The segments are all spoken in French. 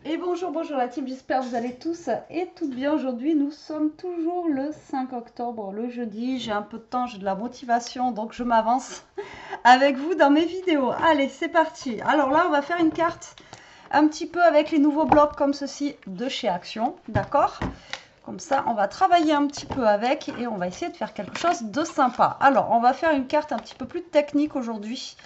Et bonjour, bonjour la team, j'espère que vous allez tous et toutes bien. Aujourd'hui, nous sommes toujours le 5 octobre, le jeudi. J'ai un peu de temps, j'ai de la motivation, donc je m'avance avec vous dans mes vidéos. Allez, c'est parti. Alors là, on va faire une carte un petit peu avec les nouveaux blocs comme ceci de chez Action, d'accord? Comme ça, on va travailler un petit peu avec et on va essayer de faire quelque chose de sympa. Alors, on va faire une carte un petit peu plus technique aujourd'hui.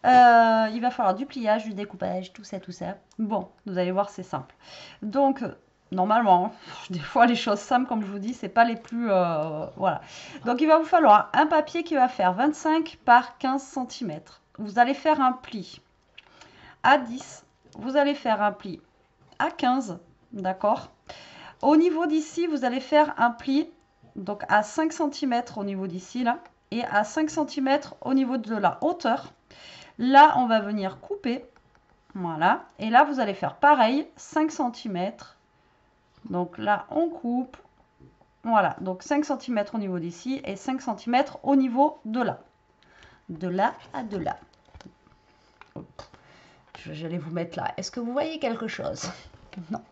Il va falloir du pliage, du découpage, tout ça, tout ça. Bon, vous allez voir, c'est simple. Donc, normalement, des fois, les choses simples, comme je vous dis, c'est pas les plus... voilà. Donc, il va vous falloir un papier qui va faire 25 par 15 cm. Vous allez faire un pli à 10. Vous allez faire un pli à 15. D'accord? Au niveau d'ici, vous allez faire un pli donc à 5 cm au niveau d'ici, là. Et à 5 cm au niveau de la hauteur. Là, on va venir couper. Voilà. Et là, vous allez faire pareil, 5 cm. Donc là, on coupe. Voilà. Donc 5 cm au niveau d'ici et 5 cm au niveau de là. De là à de là. J'allais vous mettre là. Est-ce que vous voyez quelque chose? Non.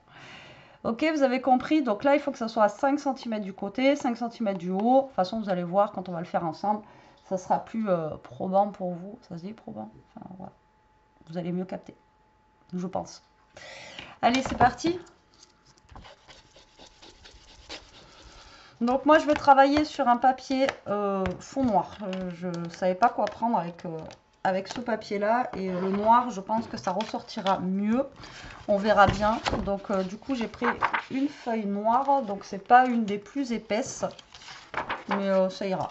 Ok, vous avez compris. Donc là, il faut que ça soit à 5 cm du côté, 5 cm du haut. De toute façon, vous allez voir quand on va le faire ensemble. Ça sera plus probant pour vous. Ça se dit probant? Enfin, voilà. Vous allez mieux capter. Je pense. Allez, c'est parti. Donc moi, je vais travailler sur un papier fond noir. Je ne savais pas quoi prendre avec ce papier-là. Et le noir, je pense que ça ressortira mieux. On verra bien. Donc du coup, j'ai pris une feuille noire. Donc c'est pas une des plus épaisses. Mais ça ira.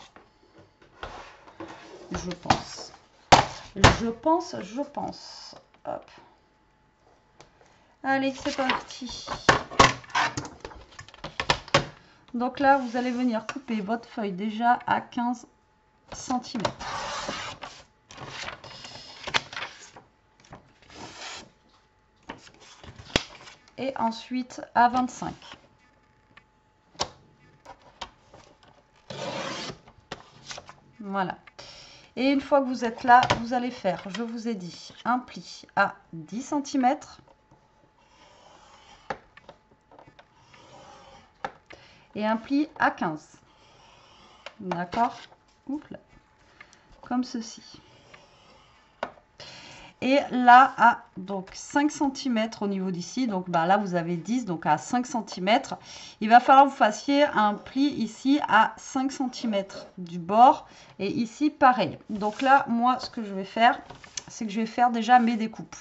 Je pense. Je pense. Hop. Allez, c'est parti. Donc là, vous allez venir couper votre feuille déjà à 15 cm. Et ensuite à 25. Voilà. Et une fois que vous êtes là, vous allez faire, je vous ai dit, un pli à 10 cm. Et un pli à 15. D'accord? Comme ceci. Et là, à donc 5 cm au niveau d'ici, donc bah, là vous avez 10, donc à 5 cm, il va falloir que vous fassiez un pli ici à 5 cm du bord, et ici pareil. Donc là, moi, ce que je vais faire, c'est que je vais faire déjà mes découpes.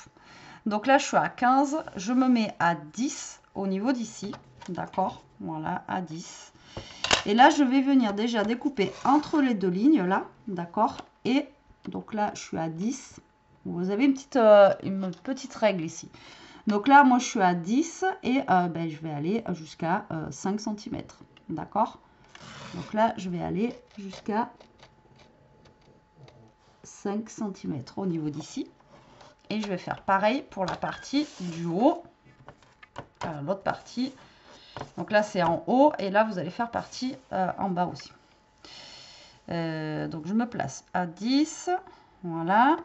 Donc là, je suis à 15, je me mets à 10 au niveau d'ici, d'accord? Voilà, à 10. Et là, je vais venir déjà découper entre les deux lignes, là, d'accord? Et donc là, je suis à 10. Vous avez une petite règle ici. Donc là, moi, je suis à 10 et ben, je vais aller jusqu'à 5 cm. D'accord? Donc là, je vais aller jusqu'à 5 cm au niveau d'ici. Et je vais faire pareil pour la partie du haut. L'autre partie. Donc là, c'est en haut. Et là, vous allez faire partie en bas aussi. Donc, je me place à 10. Voilà.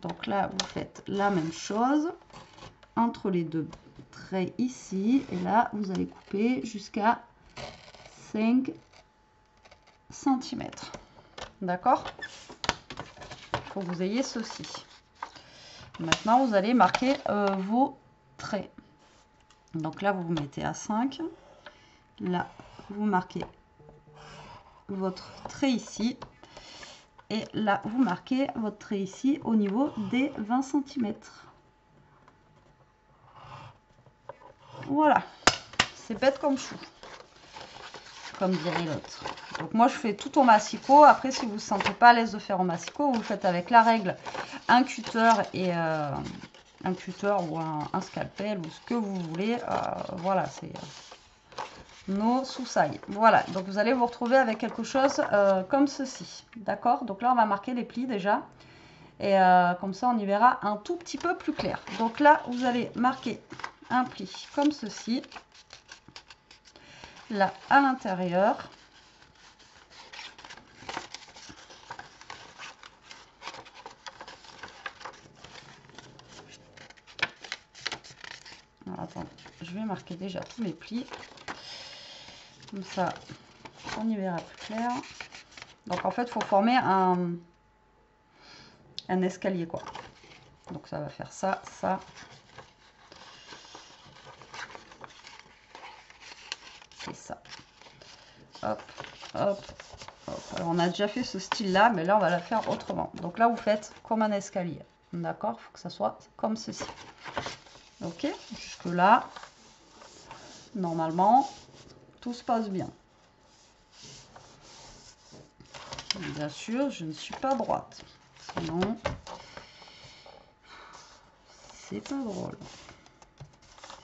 Donc là, vous faites la même chose entre les deux traits ici. Et là, vous allez couper jusqu'à 5 cm. D'accord? Il faut que vous ayez ceci. Maintenant, vous allez marquer vos traits. Donc là, vous vous mettez à 5. Là, vous marquez votre trait ici. Et là, vous marquez votre trait ici au niveau des 20 cm. Voilà. C'est bête comme chou, comme dirait l'autre. Donc moi, je fais tout au massicot. Après, si vous ne vous sentez pas à l'aise de faire au massicot, vous le faites avec la règle, un cutter et un cutter ou un scalpel ou ce que vous voulez. Voilà, c'est nos soussailles. Voilà, donc vous allez vous retrouver avec quelque chose comme ceci. D'accord? Donc là, on va marquer les plis déjà. Et comme ça, on y verra un tout petit peu plus clair. Donc là, vous allez marquer un pli comme ceci. Là, à l'intérieur. Alors, attends, je vais marquer déjà tous mes plis. Comme ça, on y verra plus clair. Donc en fait, il faut former un escalier, quoi. Donc ça va faire ça, ça. Et ça. Hop, hop, hop. Alors on a déjà fait ce style-là, mais là on va la faire autrement. Donc là, vous faites comme un escalier. D'accord? Il faut que ça soit comme ceci. Ok? Jusque-là, normalement, tout se passe bien. Bien sûr, je ne suis pas droite. Sinon, c'est pas drôle.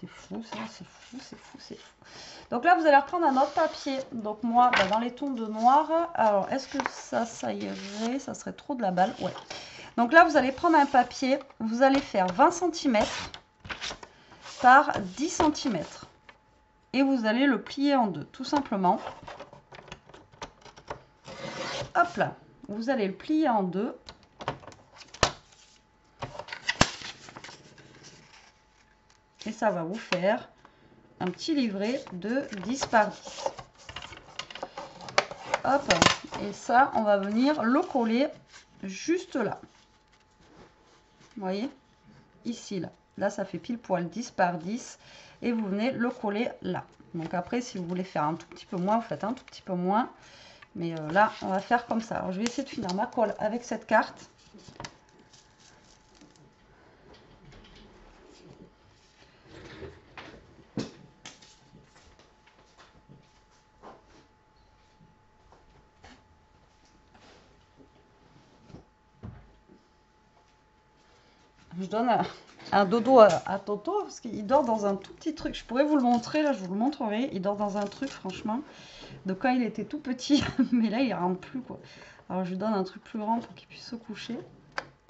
C'est fou, ça, c'est fou, c'est fou, c'est fou. Donc là, vous allez reprendre un autre papier. Donc moi, bah, dans les tons de noir, alors est-ce que ça irait? Ça serait trop de la balle. Ouais. Donc là, vous allez prendre un papier. Vous allez faire 20 cm par 10 cm. Et vous allez le plier en deux, tout simplement. Hop là. Vous allez le plier en deux. Et ça va vous faire un petit livret de 10 par 10. Hop. Et ça, on va venir le coller juste là. Vous voyez? Ici, là. Là, ça fait pile poil 10 par 10. Et vous venez le coller là. Donc après, si vous voulez faire un tout petit peu moins, vous faites un tout petit peu moins. Mais là, on va faire comme ça. Alors, je vais essayer de finir ma colle avec cette carte. Je donne un dodo à Toto parce qu'il dort dans un tout petit truc. Je pourrais vous le montrer, là je vous le montrerai. Il dort dans un truc franchement de quand il était tout petit. Mais là il rentre plus quoi. Alors je lui donne un truc plus grand pour qu'il puisse se coucher.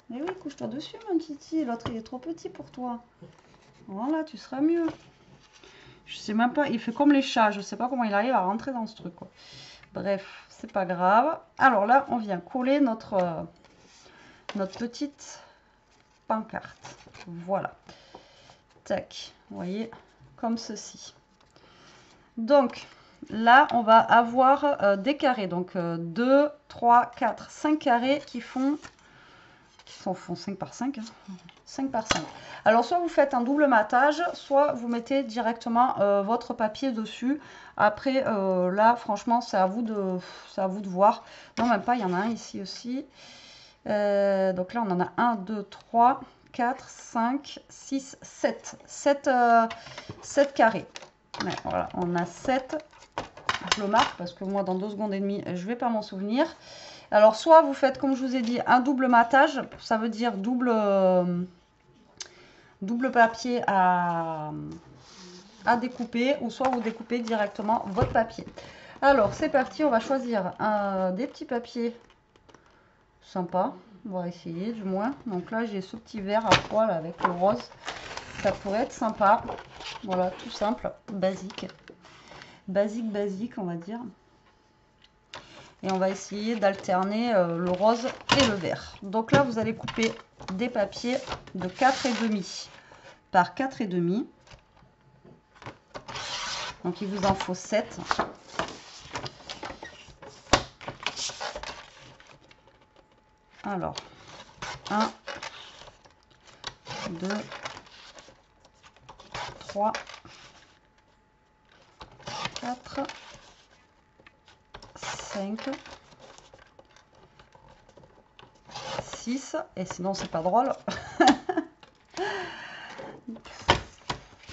Mais oui, couche-toi dessus mon titi. L'autre il est trop petit pour toi. Voilà, tu seras mieux. Je sais même pas, il fait comme les chats. Je sais pas comment il arrive à rentrer dans ce truc quoi. Bref, c'est pas grave. Alors là on vient coller notre petite pancarte. Voilà. Tac. Vous voyez, comme ceci. Donc, là, on va avoir des carrés. Donc, 2, 3, 4, 5 carrés qui font 5 par 5. Hein. 5 par 5. Alors, soit vous faites un double matage, soit vous mettez directement votre papier dessus. Après, là, franchement, c'est à vous de voir. Non, même pas, il y en a un ici aussi. Donc là, on en a 1, 2, 3, 4, 5, 6, 7. 7 carrés. Ouais, voilà, on a 7. Je le marque parce que moi, dans 2 secondes et demie, je ne vais pas m'en souvenir. Alors, soit vous faites, comme je vous ai dit, un double matage. Ça veut dire double papier à découper. Ou soit vous découpez directement votre papier. Alors, c'est parti. On va choisir des petits papiers sympa, on va essayer du moins. Donc là j'ai ce petit vert à poil avec le rose, ça pourrait être sympa. Voilà, tout simple, basique on va dire. Et on va essayer d'alterner le rose et le vert. Donc là vous allez couper des papiers de 4,5 par 4,5. Donc il vous en faut 7. Alors, 1, 2, 3, 4, 5, 6, et sinon c'est pas drôle.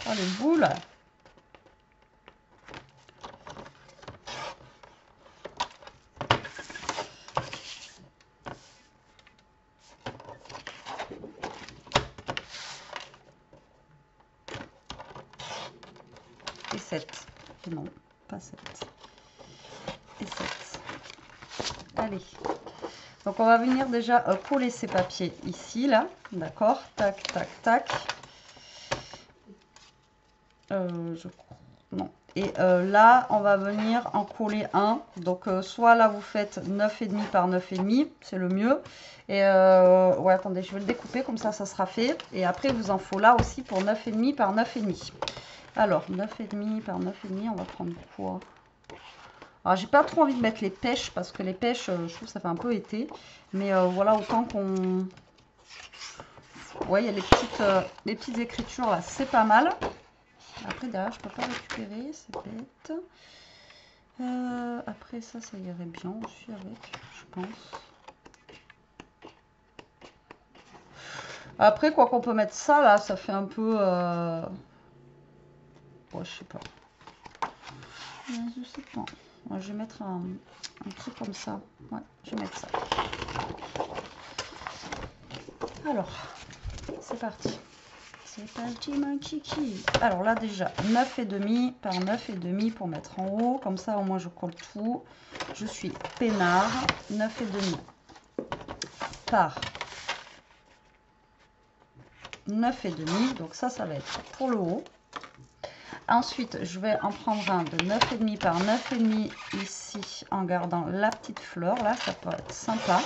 Oh les boules. Et 7. Non, pas 7. Et 7. Allez. Donc on va venir déjà coller ces papiers ici, là. D'accord. Tac, tac, tac. Non, Et là, on va venir en coller un. Donc, soit là, vous faites 9,5 par 9,5, c'est le mieux. Et ouais, attendez, je vais le découper, comme ça sera fait. Et après, vous en faut là aussi pour 9,5 par 9,5. Alors, 9,5 par 9,5, on va prendre quoi? Alors, j'ai pas trop envie de mettre les pêches, parce que les pêches, je trouve que ça fait un peu été. Mais voilà, autant qu'on... Ouais, il y a les petites écritures là, c'est pas mal. Après, derrière, je peux pas récupérer, c'est bête. Après, ça irait bien aussi avec, je pense. Après, quoi qu'on peut mettre ça, là, ça fait un peu... Ouais, je sais pas. Je sais pas. Ouais, je vais mettre un truc comme ça. Ouais, je vais mettre ça. Alors, c'est parti. C'est parti, mon kiki. Alors là, déjà, 9,5 par 9,5 pour mettre en haut. Comme ça, au moins, je colle tout. Je suis peinard. 9,5 par 9,5. Donc ça va être pour le haut. Ensuite, je vais en prendre un de 9,5 par 9,5 ici en gardant la petite fleur. Là, ça peut être sympa.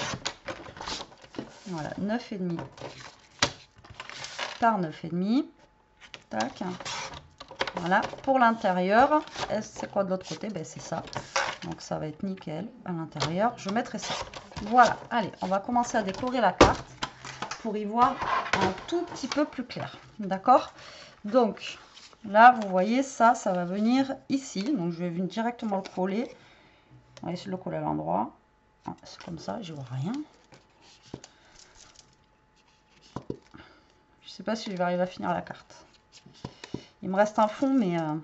Voilà, 9,5 par 9,5. Tac. Voilà, pour l'intérieur, c'est quoi de l'autre côté? Ben, c'est ça. Donc ça va être nickel à l'intérieur. Je mettrai ça. Voilà, allez, on va commencer à décorer la carte pour y voir un tout petit peu plus clair. D'accord? Donc là, vous voyez, ça va venir ici. Donc je vais venir directement le coller. On va essayer de le coller à l'endroit. C'est comme ça, je vois rien. Je sais pas si je vais arriver à finir la carte. Il me reste un fond, mais... Allez.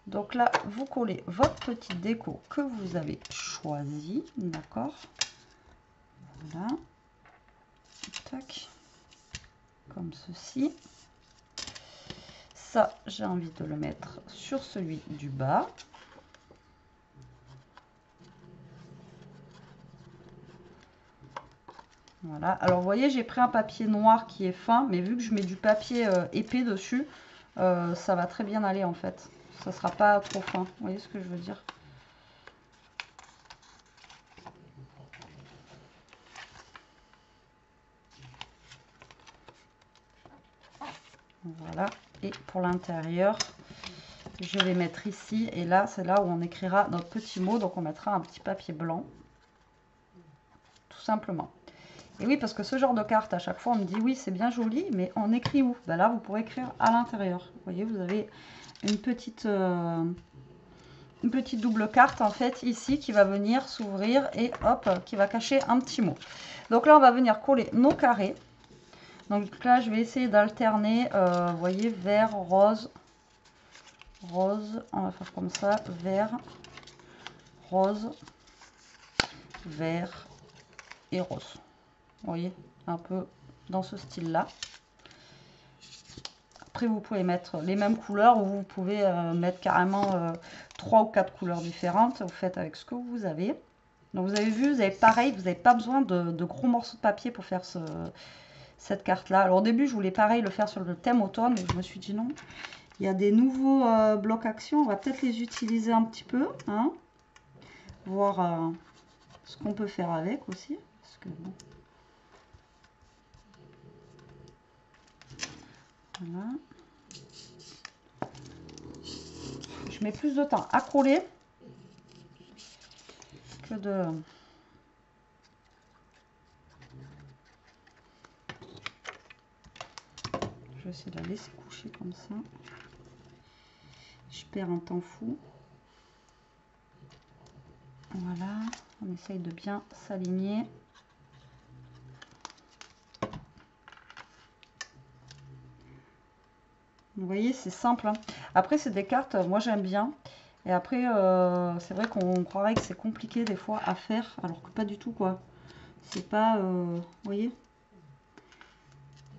Donc là, vous collez votre petite déco que vous avez choisi. D'accord? Voilà. Tac. Comme ceci. Ça, j'ai envie de le mettre sur celui du bas. Voilà. Alors, vous voyez, j'ai pris un papier noir qui est fin, mais vu que je mets du papier épais dessus, ça va très bien aller en fait. Ça sera pas trop fin. Vous voyez ce que je veux dire? Voilà. Et pour l'intérieur, je vais mettre ici. Et là, c'est là où on écrira notre petit mot. Donc, on mettra un petit papier blanc. Tout simplement. Et oui, parce que ce genre de carte, à chaque fois, on me dit oui, c'est bien joli, mais on écrit où? Ben là, vous pourrez écrire à l'intérieur. Vous voyez, vous avez une petite double carte, en fait, ici, qui va venir s'ouvrir et hop, qui va cacher un petit mot. Donc là, on va venir coller nos carrés. Donc là, je vais essayer d'alterner, vous voyez, vert, rose, rose. On va faire comme ça, vert, rose, vert et rose. Vous voyez, un peu dans ce style-là. Après, vous pouvez mettre les mêmes couleurs ou vous pouvez mettre carrément 3 ou 4 couleurs différentes. Vous faites avec ce que vous avez. Donc, vous avez vu, vous avez pareil, vous n'avez pas besoin de gros morceaux de papier pour faire cette carte-là. Alors, au début, je voulais pareil le faire sur le thème automne, mais je me suis dit non. Il y a des nouveaux blocs actions. On va peut-être les utiliser un petit peu. Hein, voir ce qu'on peut faire avec aussi. Parce que, bon. Voilà. Je mets plus de temps à coller que de... Je vais essayer de la laisser coucher comme ça. Je perds un temps fou. Voilà, on essaye de bien s'aligner. Vous voyez, c'est simple. Hein. Après, c'est des cartes, moi j'aime bien. Et après, c'est vrai qu'on croirait que c'est compliqué des fois à faire, alors que pas du tout, quoi. C'est pas, vous voyez,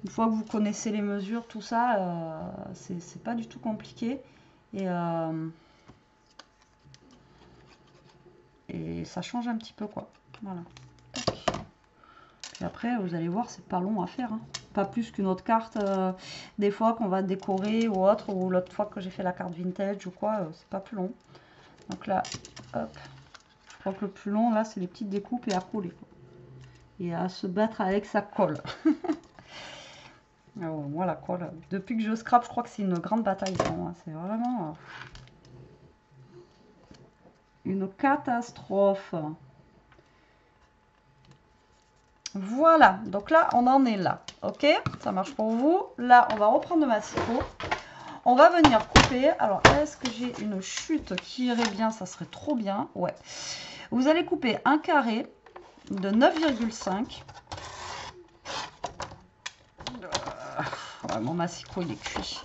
une fois que vous connaissez les mesures, tout ça, c'est pas du tout compliqué. Et ça change un petit peu, quoi. Voilà. Tac. Puis après, vous allez voir, c'est pas long à faire. Hein. pas plus qu'une autre carte. Des fois qu'on va décorer ou autre, ou l'autre fois que j'ai fait la carte vintage ou quoi, c'est pas plus long. Donc là, hop, je crois que le plus long là, c'est les petites découpes et à coller, quoi. Et à se battre avec sa colle. Alors, moi la colle, depuis que je scrape, je crois que c'est une grande bataille pour moi. C'est vraiment une catastrophe. Voilà, donc là, on en est là. Ok, ça marche pour vous. Là, on va reprendre le massicot. On va venir couper. Alors, est-ce que j'ai une chute qui irait bien? Ça serait trop bien. Ouais. Vous allez couper un carré de 9,5. Ouais, mon massicot, il est cuit.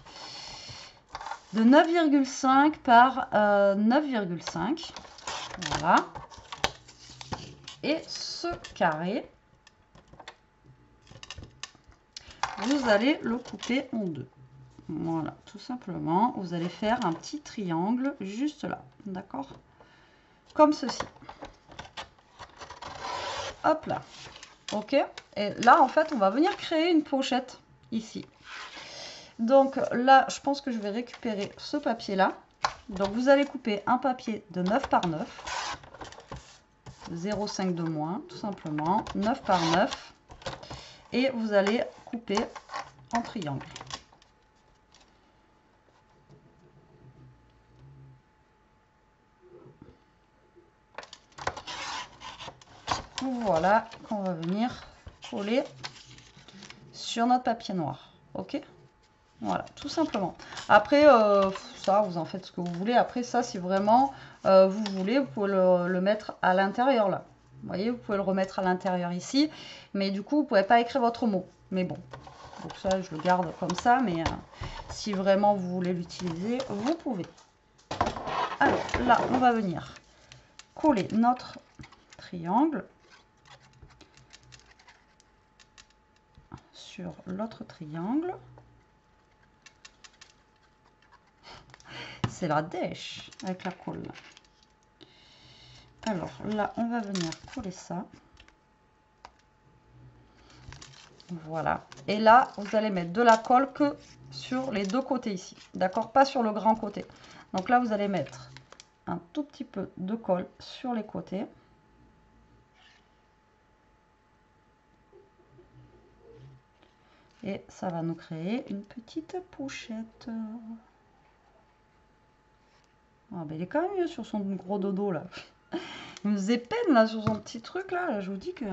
De 9,5 par 9,5. Voilà. Et ce carré, vous allez le couper en deux. Voilà, tout simplement. Vous allez faire un petit triangle juste là. D'accord? Comme ceci. Hop là. Ok? Et là, en fait, on va venir créer une pochette ici. Donc là, je pense que je vais récupérer ce papier-là. Donc vous allez couper un papier de 9 par 9. 0,5 de moins, tout simplement. 9 par 9. Et vous allez couper en triangle. Voilà, qu'on va venir coller sur notre papier noir. Ok? Voilà, tout simplement. Après, ça, vous en faites ce que vous voulez. Après, ça, si vraiment vous voulez, vous pouvez le mettre à l'intérieur, là. Vous voyez, vous pouvez le remettre à l'intérieur ici. Mais du coup, vous ne pouvez pas écrire votre mot. Mais bon, donc ça, je le garde comme ça. Mais si vraiment vous voulez l'utiliser, vous pouvez. Alors, là, on va venir coller notre triangle sur l'autre triangle. C'est la dèche avec la colle. Alors là, on va venir coller ça. Voilà. Et là, vous allez mettre de la colle que sur les deux côtés ici. D'accord? Pas sur le grand côté. Donc là, vous allez mettre un tout petit peu de colle sur les côtés. Et ça va nous créer une petite pochette. Ah, ben, il est quand même mieux sur son gros dodo là. Il me faisait peine là sur son petit truc là. Je vous dis que...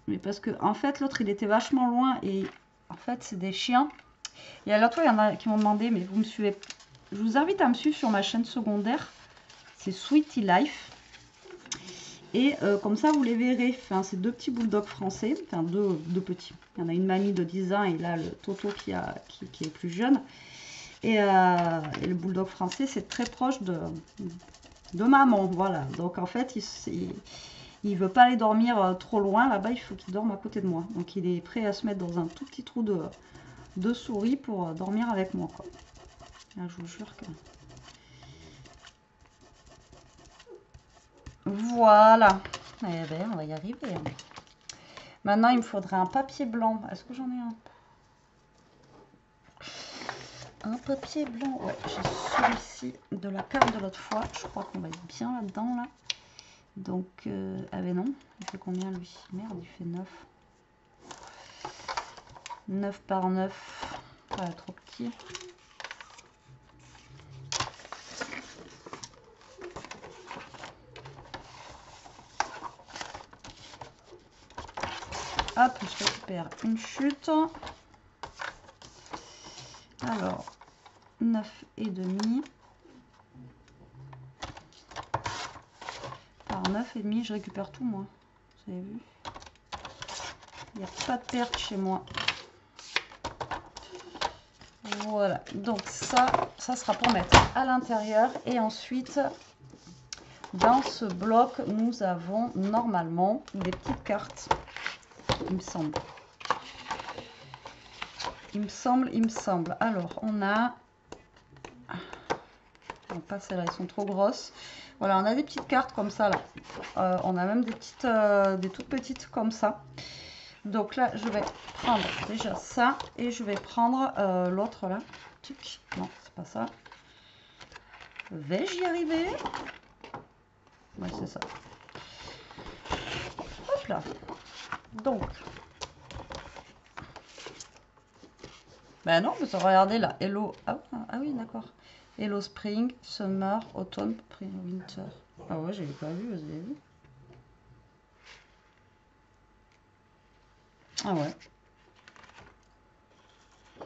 Mais parce que en fait l'autre il était vachement loin et en fait c'est des chiens. Et à l'autre fois il y en a qui m'ont demandé mais vous me suivez. Je vous invite à me suivre sur ma chaîne secondaire. C'est Sweetie Life. Et comme ça vous les verrez. Enfin, c'est deux petits bulldogs français. Enfin deux petits. Il y en a une mamie de 10 ans et là le Toto qui est plus jeune. Et le bulldog français c'est très proche de maman. Voilà. Donc en fait il veut pas aller dormir trop loin. Là-bas, il faut qu'il dorme à côté de moi. Donc, il est prêt à se mettre dans un tout petit trou de souris pour dormir avec moi, quoi. Là, je vous jure que... Voilà. Eh bien, on va y arriver. Maintenant, il me faudrait un papier blanc. Est-ce que j'en ai un? Un papier blanc. Ouais, j'ai celui-ci de la carte de l'autre fois. Je crois qu'on va être bien là-dedans, là. Donc, ah ben non, il fait combien lui? Merde, il fait 9. 9 par 9, pas trop petit. Hop, je récupère une chute. Alors, 9,5. Par 9,5, je récupère tout moi. Vous avez vu? Il n'y a pas de perte chez moi. Voilà, donc ça sera pour mettre à l'intérieur. Et ensuite, dans ce bloc, nous avons normalement des petites cartes. Il me semble. Il me semble. Alors, on a... Non, pas celles-là, elles sont trop grosses. Voilà, on a des petites cartes comme ça, là. On a même des petites, des toutes petites comme ça. Donc là, je vais prendre déjà ça et je vais prendre l'autre là. Non, c'est pas ça. Vais-je y arriver? Oui, c'est ça. Hop là. Donc. Ben non, mais regardez là. Hello. Ah oui, d'accord. Hello Spring, Summer, Autumn, Winter. Ah ouais, j'avais pas vu, vous avez vu? Ah ouais.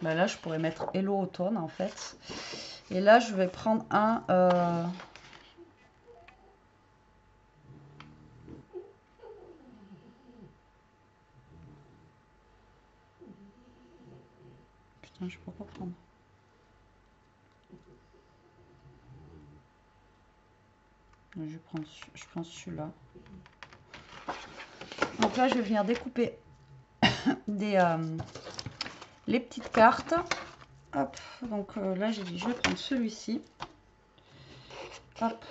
Ben là, je pourrais mettre Hello Automne en fait. Et là, je vais prendre un... Putain, je peux pas prendre. Je prends celui-là. Donc là, je vais venir découper les petites cartes. Hop, donc là, j'ai dit, je vais prendre celui-ci. Hop.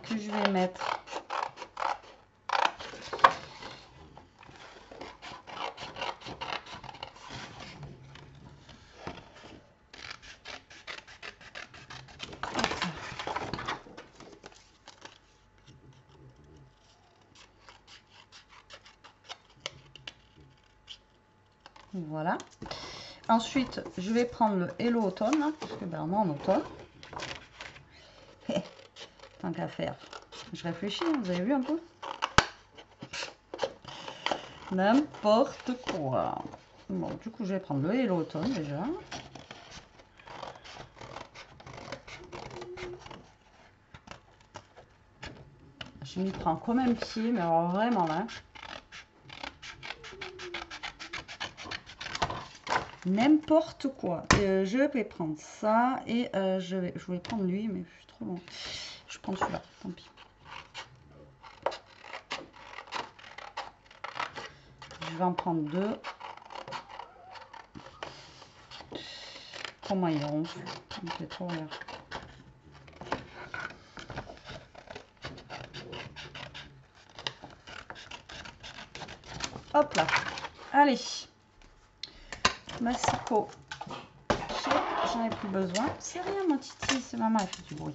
Que je vais mettre. Voilà. Ensuite, je vais prendre le Hello Automne, hein, parce que ben, on est en automne. Tant qu'à faire. Je réfléchis, vous avez vu un peu? N'importe quoi. Bon, du coup, je vais prendre le Hello Automne déjà. Je m'y prends comme un pied, mais alors vraiment là. N'importe quoi. Je vais prendre ça et je vais prendre lui, mais je suis trop long. Je prends celui-là, tant pis. Je vais en prendre deux. Comment ils ronflent? Il fait trop rire. Hop là. Allez. Massicot. J'en ai plus besoin. C'est rien, mon titi. C'est maman, elle fait du bruit.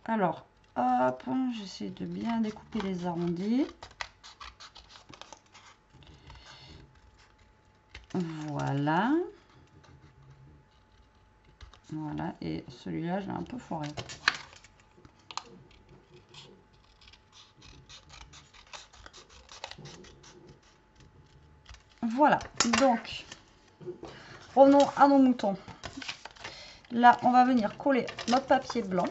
Alors, hop. J'essaie de bien découper les arrondis. Voilà. Voilà. Et celui-là, je l'ai un peu foiré. Voilà. Donc, revenons à nos moutons. Là, on va venir coller notre papier blanc.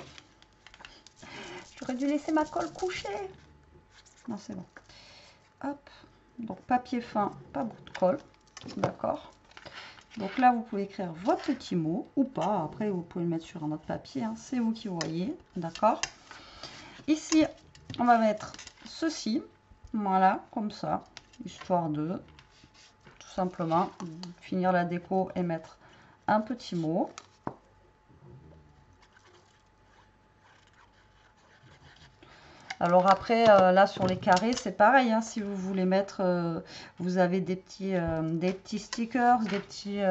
J'aurais dû laisser ma colle coucher. Non, c'est bon. Hop. Donc, papier fin, pas bout de colle. D'accord. Donc là, vous pouvez écrire votre petit mot ou pas. Après, vous pouvez le mettre sur un autre papier. Hein. C'est vous qui voyez. D'accord. Ici, on va mettre ceci. Voilà, comme ça. Histoire de, tout simplement, finir la déco et mettre un petit mot. Alors après, là sur les carrés, c'est pareil. Hein, si vous voulez mettre, vous avez des petits stickers, des petits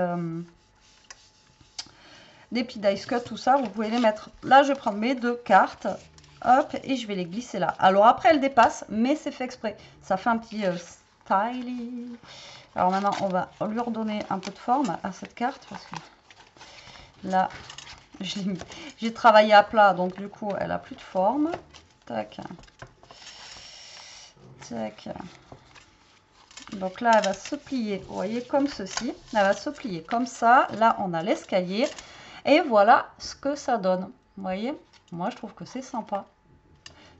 dice cut, tout ça, vous pouvez les mettre. Là, je vais prendre mes deux cartes, hop, et je vais les glisser là. Alors après, elles dépassent, mais c'est fait exprès. Ça fait un petit styling. Alors maintenant, on va lui redonner un peu de forme à cette carte, parce que là, j'ai travaillé à plat, donc du coup, elle a plus de forme. Tac. Tac. Donc là, elle va se plier, vous voyez, comme ceci. Elle va se plier comme ça. Là, on a l'escalier. Et voilà ce que ça donne. Vous voyez, moi, je trouve que c'est sympa.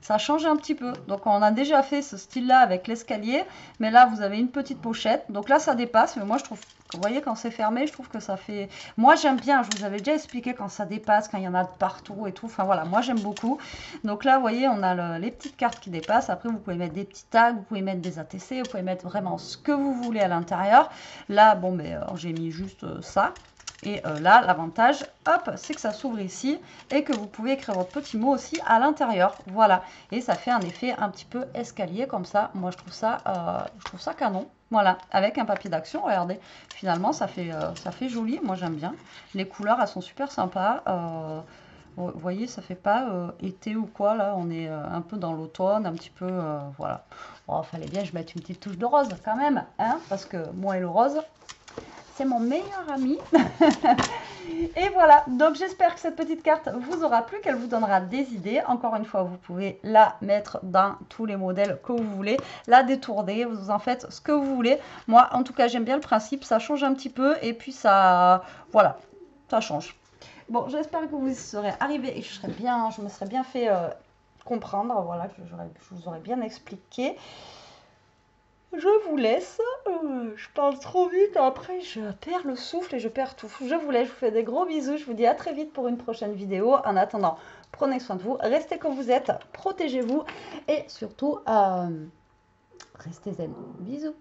Ça change un petit peu. Donc, on a déjà fait ce style-là avec l'escalier. Mais là, vous avez une petite pochette. Donc là, ça dépasse. Mais moi, je trouve... Vous voyez, quand c'est fermé, je trouve que ça fait... Moi, j'aime bien. Je vous avais déjà expliqué quand ça dépasse, quand il y en a de partout et tout. Enfin, voilà, moi, j'aime beaucoup. Donc là, vous voyez, on a les petites cartes qui dépassent. Après, vous pouvez mettre des petits tags, vous pouvez mettre des ATC, vous pouvez mettre vraiment ce que vous voulez à l'intérieur. Là, bon, mais j'ai mis juste ça. Et là, l'avantage, hop, c'est que ça s'ouvre ici et que vous pouvez écrire votre petit mot aussi à l'intérieur. Voilà. Et ça fait un effet un petit peu escalier comme ça. Moi, je trouve ça canon. Voilà, avec un papier d'action, regardez. Finalement, ça fait joli. Moi, j'aime bien. Les couleurs, elles sont super sympas. Vous voyez, ça fait pas été ou quoi, là. On est un peu dans l'automne, un petit peu, voilà. Bon, fallait bien que je mette une petite touche de rose quand même, hein, parce que moi et le rose, c'est mon meilleur ami. Et voilà, donc j'espère que cette petite carte vous aura plu, qu'elle vous donnera des idées. Encore une fois, vous pouvez la mettre dans tous les modèles que vous voulez, la détourner, vous en faites ce que vous voulez. Moi, en tout cas, j'aime bien le principe, ça change un petit peu et puis ça, voilà, ça change. Bon, j'espère que vous y serez arrivés et que je me serais bien fait comprendre, voilà, que je vous aurais bien expliqué. Je vous laisse, je parle trop vite, après je perds le souffle et je perds tout. Je vous laisse, je vous fais des gros bisous, je vous dis à très vite pour une prochaine vidéo. En attendant, prenez soin de vous, restez comme vous êtes, protégez-vous et surtout, restez zen. Bisous.